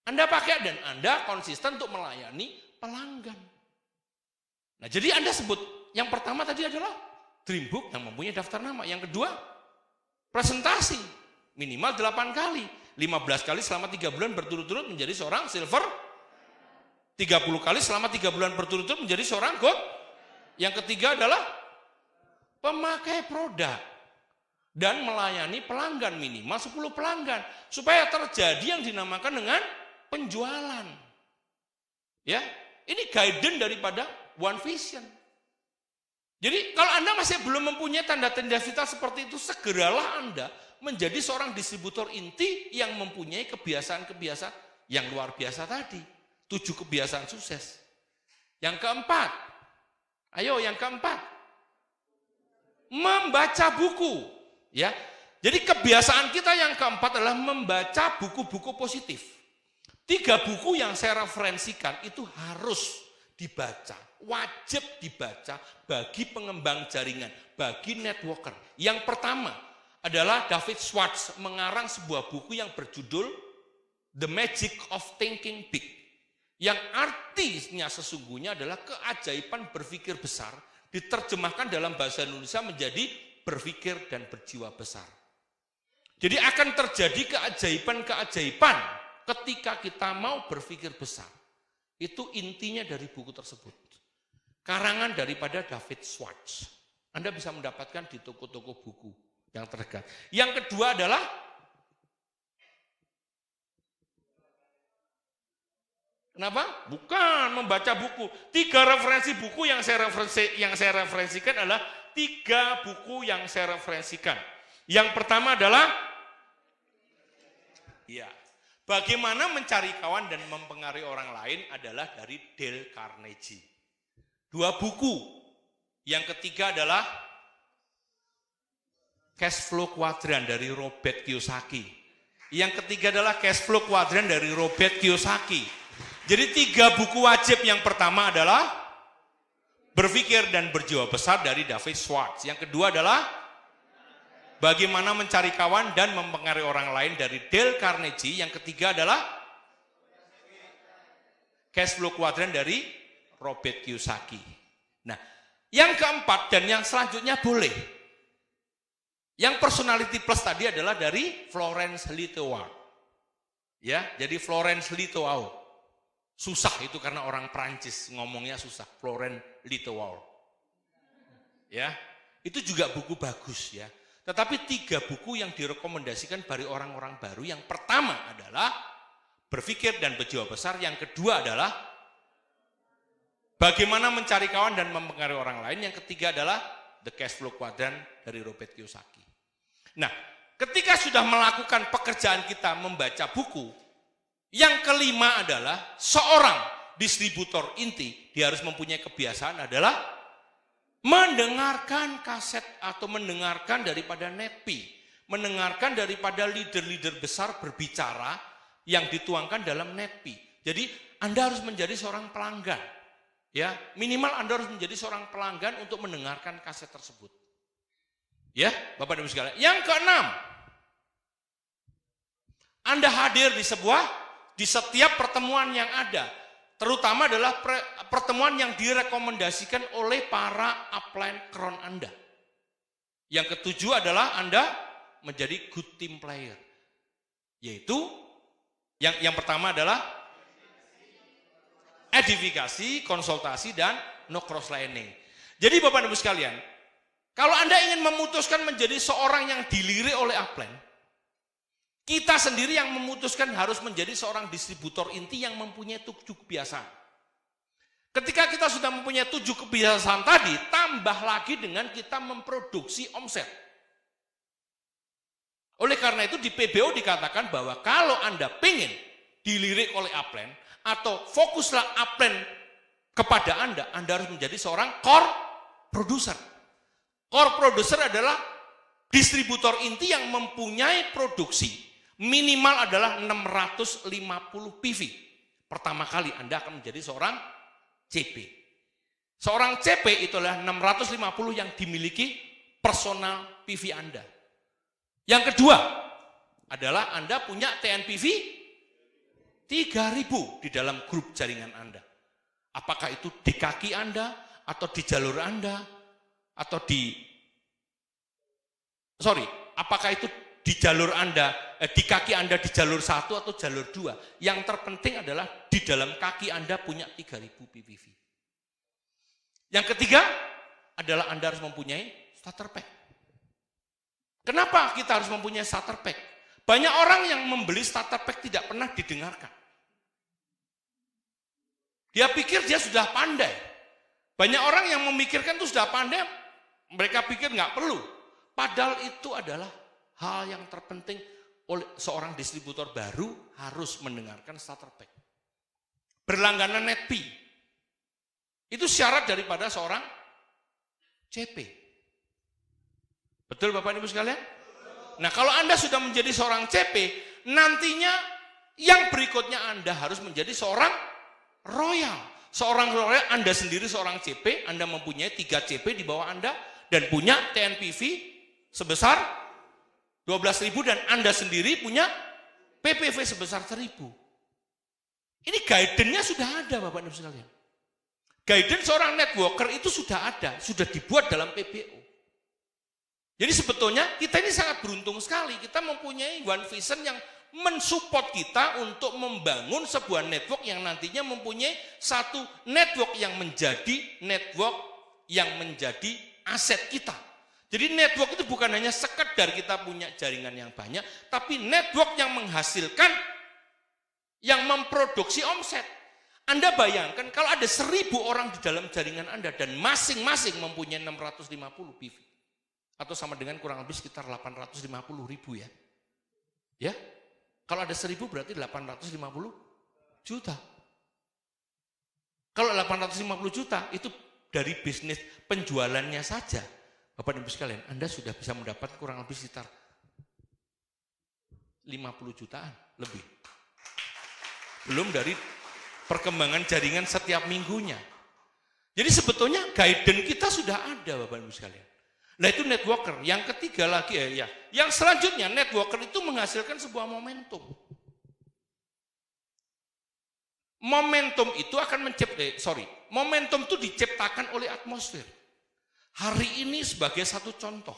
Anda pakai dan Anda konsisten untuk melayani pelanggan. Nah, jadi Anda sebut, yang pertama tadi adalah Dreambook yang mempunyai daftar nama. Yang kedua, presentasi minimal 8 kali. 15 kali selama 3 bulan berturut-turut menjadi seorang silver. 30 kali selama 3 bulan berturut-turut menjadi seorang gold. Yang ketiga adalah pemakai produk. Dan melayani pelanggan minimal 10 pelanggan. Supaya terjadi yang dinamakan dengan penjualan. Ya, ini guidance daripada One Vision. Jadi kalau Anda masih belum mempunyai tanda-tanda vital seperti itu, segeralah Anda menjadi seorang distributor inti yang mempunyai kebiasaan-kebiasaan yang luar biasa tadi. 7 kebiasaan sukses. Yang keempat, ayo yang keempat, membaca buku. Ya, jadi kebiasaan kita yang keempat adalah membaca buku-buku positif. 3 buku yang saya referensikan itu harus dibaca, wajib dibaca bagi pengembang jaringan, bagi networker. Yang pertama adalah David Schwartz mengarang sebuah buku yang berjudul The Magic of Thinking Big. Yang artinya sesungguhnya adalah keajaiban berpikir besar, diterjemahkan dalam bahasa Indonesia menjadi berpikir dan berjiwa besar. Jadi akan terjadi keajaiban-keajaiban ketika kita mau berpikir besar. Itu intinya dari buku tersebut. Karangan daripada David Schwartz. Anda bisa mendapatkan di toko-toko buku yang terdekat. Yang kedua adalah kenapa? Bukan membaca buku. 3 referensi buku yang saya referensikan adalah 3 buku yang saya referensikan. Yang pertama adalah Bagaimana Mencari Kawan dan Mempengaruhi Orang Lain adalah dari Dale Carnegie. 2 buku. Yang ketiga adalah Cash Flow Quadrant dari Robert Kiyosaki. Yang ketiga adalah Cash Flow Quadrant dari Robert Kiyosaki. Jadi 3 buku wajib. Yang pertama adalah Berpikir dan Berjiwa Besar dari David Schwartz. Yang kedua adalah Bagaimana Mencari Kawan dan Mempengaruhi Orang Lain dari Dale Carnegie. Yang ketiga adalah Cash Flow Quadrant dari Robert Kiyosaki. Nah, yang keempat dan yang selanjutnya boleh. Yang Personality Plus tadi adalah dari Florence Littauer. Ya, jadi Florence Littauer. Susah itu karena orang Prancis ngomongnya susah. Florence Littauer. Ya, itu juga buku bagus ya. Tetapi 3 buku yang direkomendasikan bagi orang-orang baru. Yang pertama adalah Berpikir dan Berjiwa Besar. Yang kedua adalah Bagaimana Mencari Kawan dan Mempengaruhi Orang Lain. Yang ketiga adalah The Cash Flow Quadrant dari Robert Kiyosaki. Nah, ketika sudah melakukan pekerjaan kita membaca buku, yang kelima adalah seorang distributor inti, dia harus mempunyai kebiasaan adalah mendengarkan kaset atau mendengarkan daripada nepi, mendengarkan daripada leader-leader besar berbicara yang dituangkan dalam nepi. Jadi Anda harus menjadi seorang pelanggan, ya minimal Anda harus menjadi seorang pelanggan untuk mendengarkan kaset tersebut. Ya, Bapak dan Ibu sekalian. Yang keenam, Anda hadir di setiap pertemuan yang ada, terutama adalah pertemuan yang direkomendasikan oleh para upline kron Anda. Yang ketujuh adalah Anda menjadi good team player. Yaitu yang pertama adalah edifikasi, konsultasi, dan no cross-lining. Jadi Bapak dan Ibu sekalian, kalau Anda ingin memutuskan menjadi seorang yang dilirik oleh upline, kita sendiri yang memutuskan harus menjadi seorang distributor inti yang mempunyai 7 kebiasaan. Ketika kita sudah mempunyai 7 kebiasaan tadi, tambah lagi dengan kita memproduksi omset. Oleh karena itu di PBO dikatakan bahwa kalau Anda pengen dilirik oleh upline, atau fokuslah upline kepada Anda harus menjadi seorang core producer. Core producer adalah distributor inti yang mempunyai produksi minimal adalah 650 PV. Pertama kali Anda akan menjadi seorang CP. Seorang CP itu adalah 650 yang dimiliki personal PV Anda. Yang kedua adalah Anda punya TNPV 3.000 di dalam grup jaringan Anda. Apakah itu di kaki Anda, atau di jalur Anda, atau apakah itu di jalur Anda, di kaki Anda di jalur 1 atau jalur 2. Yang terpenting adalah di dalam kaki Anda punya 3.000 PVV. Yang ketiga adalah Anda harus mempunyai starter pack. Kenapa kita harus mempunyai starter pack? Banyak orang yang membeli starter pack tidak pernah didengarkan. Dia pikir dia sudah pandai. Banyak orang yang memikirkan itu sudah pandai, mereka pikir nggak perlu. Padahal itu adalah hal yang terpenting oleh seorang distributor baru harus mendengarkan starter pack. Berlangganan NetP. Itu syarat daripada seorang CP. Betul Bapak Ibu sekalian? Nah kalau Anda sudah menjadi seorang CP, nantinya yang berikutnya Anda harus menjadi seorang royal. Seorang royal, Anda sendiri seorang CP, Anda mempunyai 3 CP di bawah Anda, dan punya TNPV sebesar 12.000, dan Anda sendiri punya PPV sebesar 1.000. Ini guidance-nya sudah ada Bapak Ibu sekalian. Guidance seorang networker itu sudah ada, sudah dibuat dalam PBO. Jadi sebetulnya kita ini sangat beruntung sekali, kita mempunyai One Vision yang mensupport kita untuk membangun sebuah network yang nantinya mempunyai satu network yang menjadi aset kita. Jadi network itu bukan hanya sekedar kita punya jaringan yang banyak, tapi network yang menghasilkan, yang memproduksi omset. Anda bayangkan kalau ada 1.000 orang di dalam jaringan Anda dan masing-masing mempunyai 650 PV. Atau sama dengan kurang lebih sekitar 850.000 ya. Ya. Kalau ada 1.000 berarti 850 juta. Kalau 850 juta itu dari bisnis penjualannya saja, Bapak dan Ibu sekalian, Anda sudah bisa mendapat kurang lebih sekitar 50 jutaan lebih. Belum dari perkembangan jaringan setiap minggunya. Jadi sebetulnya guidance kita sudah ada Bapak dan Ibu sekalian. Nah itu networker. Yang ketiga lagi yang selanjutnya networker itu menghasilkan sebuah momentum. Momentum itu akan momentum itu diciptakan oleh atmosfer. Hari ini sebagai satu contoh.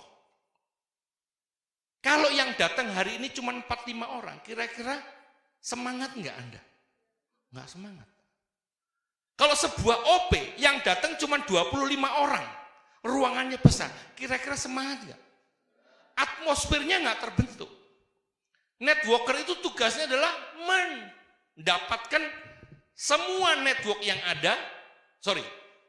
Kalau yang datang hari ini cuma 4-5 orang, kira-kira semangat enggak Anda? Enggak semangat. Kalau sebuah OP yang datang cuma 25 orang, ruangannya besar, kira-kira semangat enggak? Atmosfernya enggak terbentuk. Networker itu tugasnya adalah mendapatkan semua network yang ada.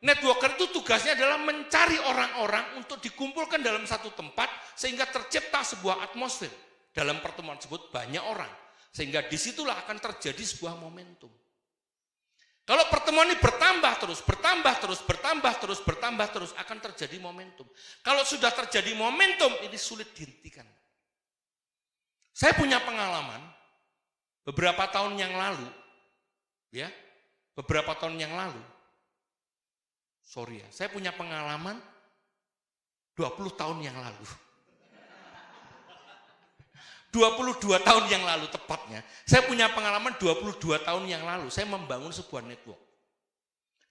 Networker itu tugasnya adalah mencari orang-orang untuk dikumpulkan dalam satu tempat sehingga tercipta sebuah atmosfer. Dalam pertemuan tersebut banyak orang, sehingga disitulah akan terjadi sebuah momentum. Kalau pertemuan ini bertambah terus, akan terjadi momentum. Kalau sudah terjadi momentum, ini sulit dihentikan. Saya punya pengalaman beberapa tahun yang lalu, saya punya pengalaman 20 tahun yang lalu. 22 tahun yang lalu tepatnya, saya punya pengalaman 22 tahun yang lalu, saya membangun sebuah network.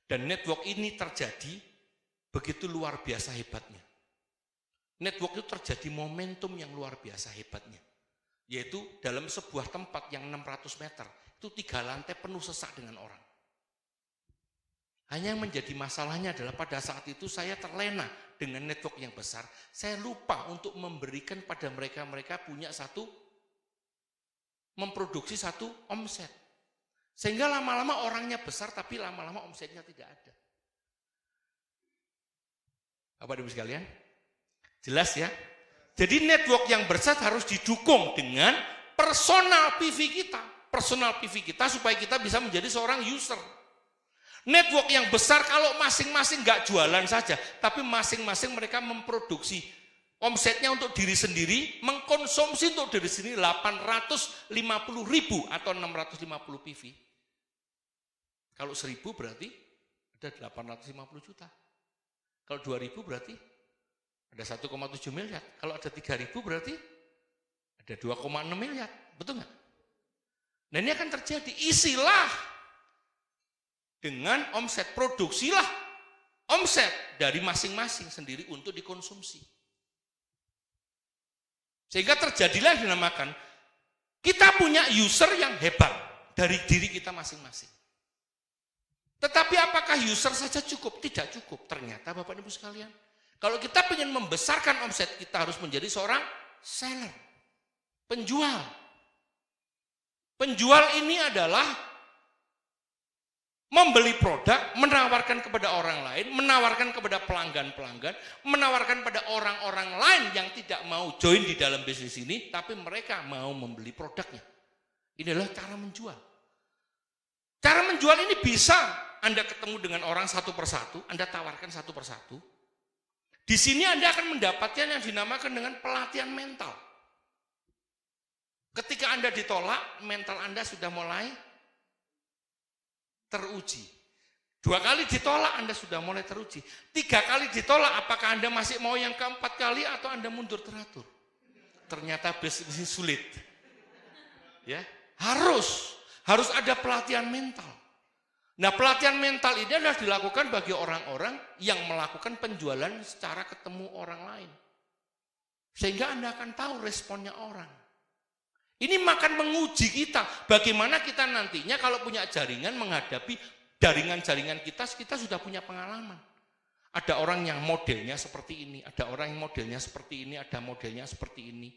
Dan network ini terjadi begitu luar biasa hebatnya. Network itu terjadi momentum yang luar biasa hebatnya. Yaitu dalam sebuah tempat yang 600 meter, itu 3 lantai penuh sesak dengan orang. Hanya yang menjadi masalahnya adalah pada saat itu saya terlena dengan network yang besar. Saya lupa untuk memberikan pada mereka memproduksi satu omset. Sehingga lama-lama orangnya besar tapi lama-lama omsetnya tidak ada. Bapak Ibu sekalian? Jelas ya? Jadi network yang besar harus didukung dengan personal PV kita. Personal PV kita supaya kita bisa menjadi seorang user. Network yang besar kalau masing-masing nggak jualan saja, tapi masing-masing mereka memproduksi omsetnya untuk diri sendiri, mengkonsumsi untuk diri sendiri 850.000 atau 650 PV. Kalau 1.000 berarti ada 850 juta. Kalau 2.000 berarti ada 1,7 miliar. Kalau ada 3.000 berarti ada 2,6 miliar. Betul nggak? Nah ini akan terjadi. Isilah dengan omset, produksilah omset dari masing-masing sendiri untuk dikonsumsi. Sehingga terjadilah yang dinamakan kita punya user yang hebat dari diri kita masing-masing. Tetapi apakah user saja cukup? Tidak cukup. Ternyata Bapak Ibu sekalian, kalau kita ingin membesarkan omset, kita harus menjadi seorang seller, penjual. Penjual ini adalah membeli produk, menawarkan kepada orang lain, menawarkan kepada pelanggan-pelanggan, menawarkan pada orang-orang lain yang tidak mau join di dalam bisnis ini, tapi mereka mau membeli produknya. Ini adalah cara menjual. Cara menjual ini bisa Anda ketemu dengan orang satu persatu, Anda tawarkan satu persatu. Di sini Anda akan mendapatkan yang dinamakan dengan pelatihan mental. Ketika Anda ditolak, mental Anda sudah mulai teruji. 2 kali ditolak, Anda sudah mulai teruji. 3 kali ditolak, apakah Anda masih mau yang keempat kali atau Anda mundur teratur? Ternyata bisnis sulit. Ya, harus ada pelatihan mental. Nah, pelatihan mental ini adalah dilakukan bagi orang-orang yang melakukan penjualan secara ketemu orang lain. Sehingga Anda akan tahu responnya orang. Ini makan menguji kita, bagaimana kita nantinya kalau punya jaringan menghadapi jaringan-jaringan kita sudah punya pengalaman. Ada orang yang modelnya seperti ini, ada orang yang modelnya seperti ini, ada modelnya seperti ini.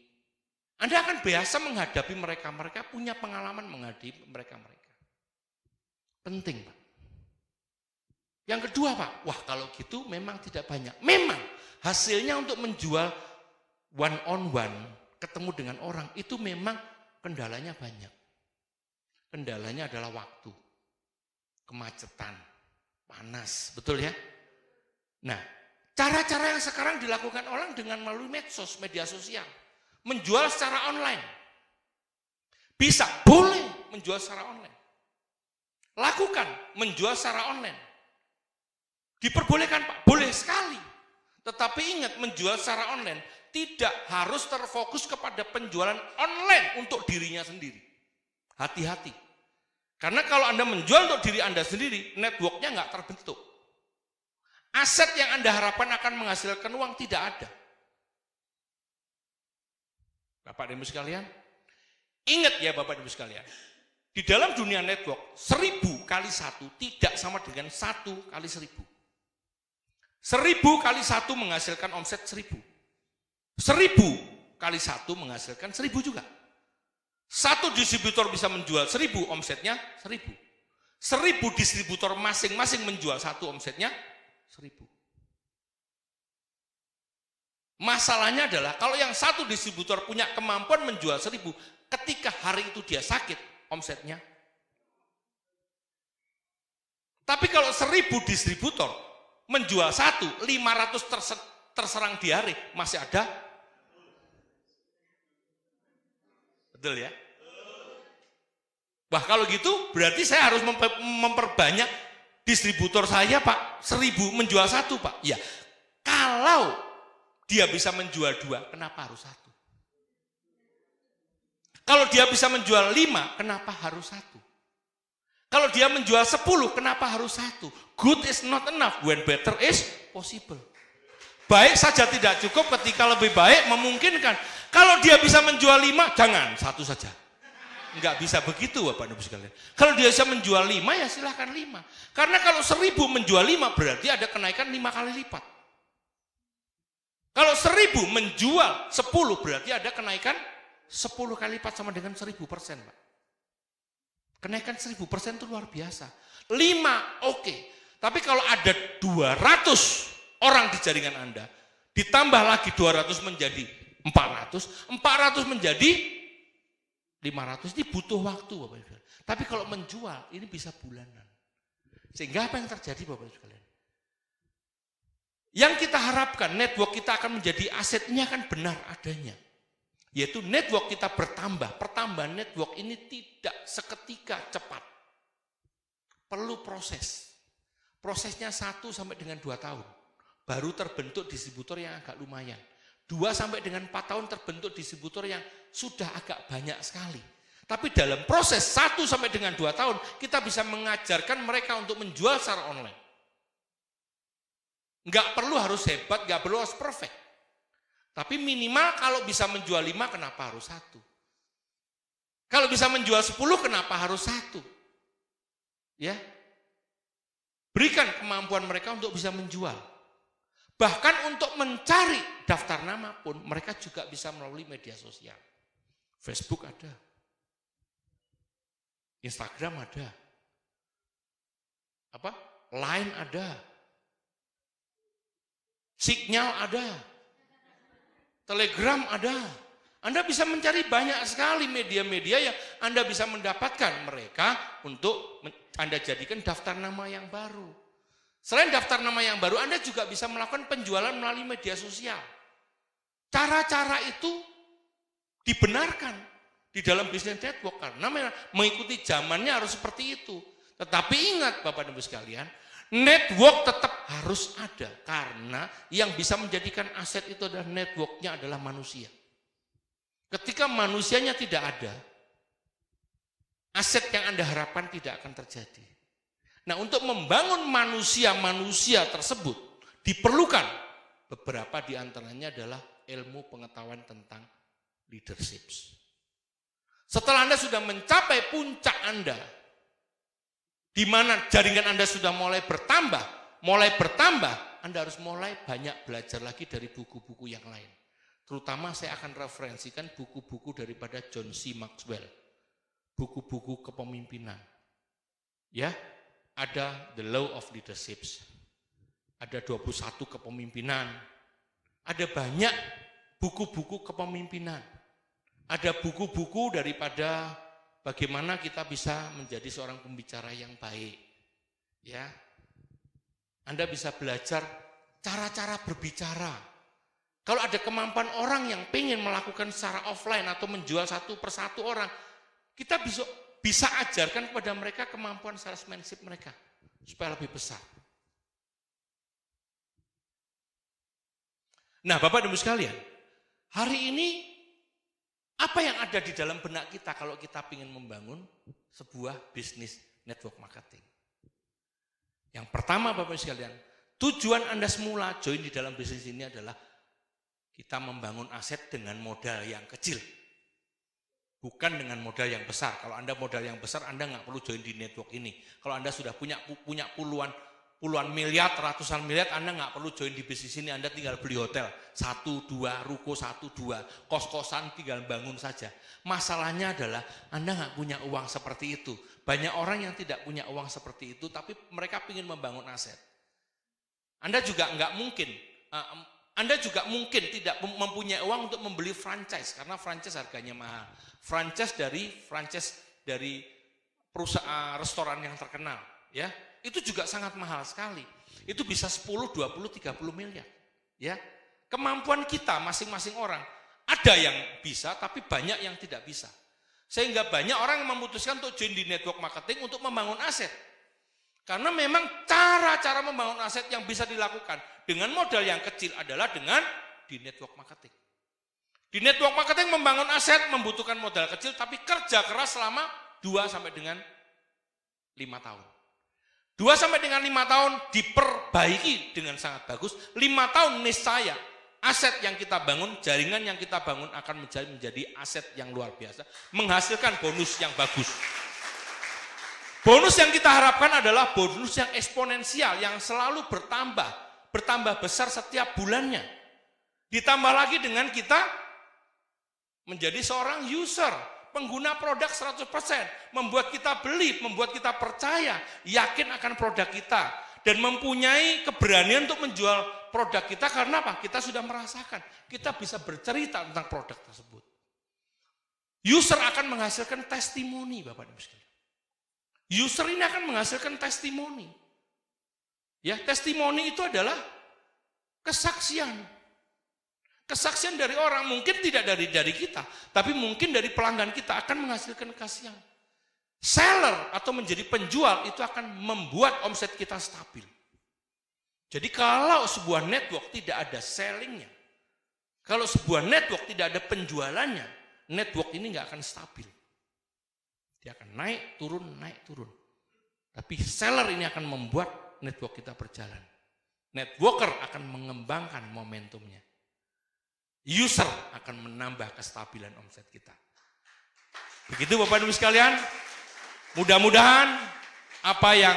Anda akan biasa menghadapi mereka punya pengalaman menghadapi mereka. Penting, Pak. Yang kedua, Pak, wah kalau gitu memang tidak banyak. Memang hasilnya untuk menjual one on one, ketemu dengan orang, itu memang kendalanya banyak. Kendalanya adalah waktu, kemacetan, panas, betul ya? Nah, cara-cara yang sekarang dilakukan orang dengan melalui medsos, media sosial, menjual secara online. Bisa, boleh menjual secara online. Lakukan, menjual secara online. Diperbolehkan, Pak, boleh sekali. Tetapi ingat, menjual secara online tidak harus terfokus kepada penjualan online untuk dirinya sendiri. Hati-hati. Karena kalau Anda menjual untuk diri Anda sendiri, networknya nggak terbentuk. Aset yang Anda harapkan akan menghasilkan uang tidak ada. Bapak dan Ibu sekalian, ingat ya Bapak dan Ibu sekalian, di dalam dunia network, 1000 kali 1 tidak sama dengan 1 kali 1000. 1000 kali 1 menghasilkan omset 1000. 1000 kali 1 menghasilkan 1000 juga. Satu distributor bisa menjual 1000, omsetnya 1000. 1000 distributor masing-masing menjual satu, omsetnya 1000. Masalahnya adalah kalau yang satu distributor punya kemampuan menjual 1000, ketika hari itu dia sakit, omsetnya. Tapi kalau 1000 distributor menjual satu, 500 terserang diare, masih ada. Betul ya? Wah kalau gitu berarti saya harus memperbanyak distributor saya, Pak. 1000 menjual satu, Pak. Ya, kalau dia bisa menjual 2, kenapa harus 1? Kalau dia bisa menjual 5, kenapa harus 1? Kalau dia menjual 10, kenapa harus 1? Good is not enough when better is possible. Baik saja tidak cukup ketika lebih baik memungkinkan. Kalau dia bisa menjual 5, jangan 1 saja. Enggak bisa begitu Bapak Ibu sekalian. Kalau dia bisa menjual 5, ya silahkan 5. Karena kalau 1000 menjual 5, berarti ada kenaikan 5 kali lipat. Kalau 1000 menjual 10, berarti ada kenaikan 10 kali lipat sama dengan 1000%, Pak. Kenaikan 1000% itu luar biasa. 5, oke. Tapi kalau ada 200 orang di jaringan Anda, ditambah lagi 200 menjadi 400, 400 menjadi 500, ini butuh waktu Bapak Ibu. Tapi kalau menjual, ini bisa bulanan. Sehingga apa yang terjadi Bapak Ibu sekalian? Yang kita harapkan, network kita akan menjadi aset, ini akan benar adanya. Yaitu network kita bertambah. Pertambahan network ini tidak seketika cepat. Perlu proses. Prosesnya 1 sampai dengan 2 tahun. Baru terbentuk distributor yang agak lumayan. 2 sampai dengan 4 tahun terbentuk distributor yang sudah agak banyak sekali. Tapi dalam proses 1 sampai dengan 2 tahun, kita bisa mengajarkan mereka untuk menjual secara online. Enggak perlu harus hebat, enggak perlu harus perfect. Tapi minimal kalau bisa menjual 5, kenapa harus 1? Kalau bisa menjual 10, kenapa harus 1? Ya. Berikan kemampuan mereka untuk bisa menjual. Bahkan untuk mencari daftar nama pun, mereka juga bisa melalui media sosial. Facebook ada. Instagram ada. Line ada. Signal ada. Telegram ada. Anda bisa mencari banyak sekali media-media yang Anda bisa mendapatkan mereka untuk Anda jadikan daftar nama yang baru. Selain daftar nama yang baru, Anda juga bisa melakukan penjualan melalui media sosial. Cara-cara itu dibenarkan di dalam bisnis network karena mengikuti zamannya harus seperti itu. Tetapi ingat Bapak dan Ibu sekalian, network tetap harus ada karena yang bisa menjadikan aset itu adalah networknya adalah manusia. Ketika manusianya tidak ada, aset yang Anda harapkan tidak akan terjadi. Nah, untuk membangun manusia-manusia tersebut diperlukan beberapa di antaranya adalah ilmu pengetahuan tentang leadership. Setelah Anda sudah mencapai puncak Anda, di mana jaringan Anda sudah mulai bertambah, Anda harus mulai banyak belajar lagi dari buku-buku yang lain. Terutama saya akan referensikan buku-buku daripada John C. Maxwell. Buku-buku kepemimpinan. Ya, ada The Law of Leadership. Ada 21 kepemimpinan. Ada banyak buku-buku kepemimpinan. Ada buku-buku daripada bagaimana kita bisa menjadi seorang pembicara yang baik. Ya. Anda bisa belajar cara-cara berbicara. Kalau ada kemampuan orang yang pengen melakukan secara offline atau menjual satu persatu orang, kita bisa ajarkan kepada mereka kemampuan salesmanship mereka supaya lebih besar. Nah, Bapak dan Ibu sekalian, hari ini apa yang ada di dalam benak kita kalau kita ingin membangun sebuah bisnis network marketing? Yang pertama Bapak Ibu sekalian, tujuan Anda semula join di dalam bisnis ini adalah kita membangun aset dengan modal yang kecil. Bukan dengan modal yang besar. Kalau Anda modal yang besar, Anda nggak perlu join di network ini. Kalau Anda sudah punya puluhan miliar, ratusan miliar, Anda nggak perlu join di bisnis ini. Anda tinggal beli hotel, 1, 2, ruko 1, 2, kos-kosan tinggal bangun saja. Masalahnya adalah Anda nggak punya uang seperti itu. Banyak orang yang tidak punya uang seperti itu, tapi mereka ingin membangun aset. Anda juga mungkin tidak mempunyai uang untuk membeli franchise, karena franchise harganya mahal. Franchise dari perusahaan restoran yang terkenal, ya. Itu juga sangat mahal sekali. Itu bisa 10, 20, 30 miliar. Ya. Kemampuan kita masing-masing orang. Ada yang bisa, tapi banyak yang tidak bisa. Sehingga banyak orang yang memutuskan untuk join di network marketing untuk membangun aset. Karena memang cara-cara membangun aset yang bisa dilakukan dengan modal yang kecil adalah dengan di network marketing. Di network marketing membangun aset membutuhkan modal kecil tapi kerja keras selama 2 sampai dengan 5 tahun. 2 sampai dengan 5 tahun diperbaiki dengan sangat bagus. 5 tahun niscaya aset yang kita bangun, jaringan yang kita bangun akan menjadi aset yang luar biasa. Menghasilkan bonus yang bagus. Bonus yang kita harapkan adalah bonus yang eksponensial, yang selalu bertambah besar setiap bulannya. Ditambah lagi dengan kita menjadi seorang user, pengguna produk 100%, membuat kita beli, membuat kita percaya, yakin akan produk kita, dan mempunyai keberanian untuk menjual produk kita karena apa? Kita sudah merasakan, kita bisa bercerita tentang produk tersebut. User akan menghasilkan testimoni, Bapak Ibu sekalian. User ini akan menghasilkan testimoni. Ya, testimoni itu adalah kesaksian. Kesaksian dari orang, mungkin tidak dari kita, tapi mungkin dari pelanggan kita akan menghasilkan kesaksian. Seller atau menjadi penjual itu akan membuat omset kita stabil. Jadi kalau sebuah network tidak ada sellingnya, kalau sebuah network tidak ada penjualannya, network ini nggak akan stabil. Dia akan naik, turun. Tapi seller ini akan membuat network kita berjalan. Networker akan mengembangkan momentumnya. User akan menambah kestabilan omset kita. Begitu Bapak Ibu sekalian, mudah-mudahan apa yang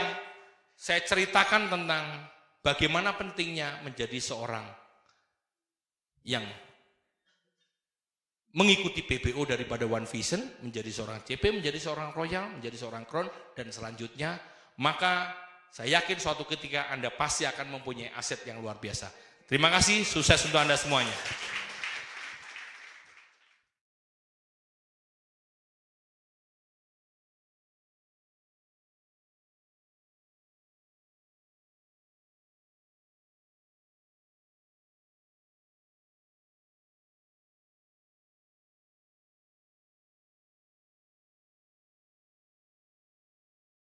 saya ceritakan tentang bagaimana pentingnya menjadi seorang yang mengikuti PBO daripada One Vision, menjadi seorang CP, menjadi seorang Royal, menjadi seorang Crown, dan selanjutnya, maka saya yakin suatu ketika Anda pasti akan mempunyai aset yang luar biasa. Terima kasih, sukses untuk Anda semuanya.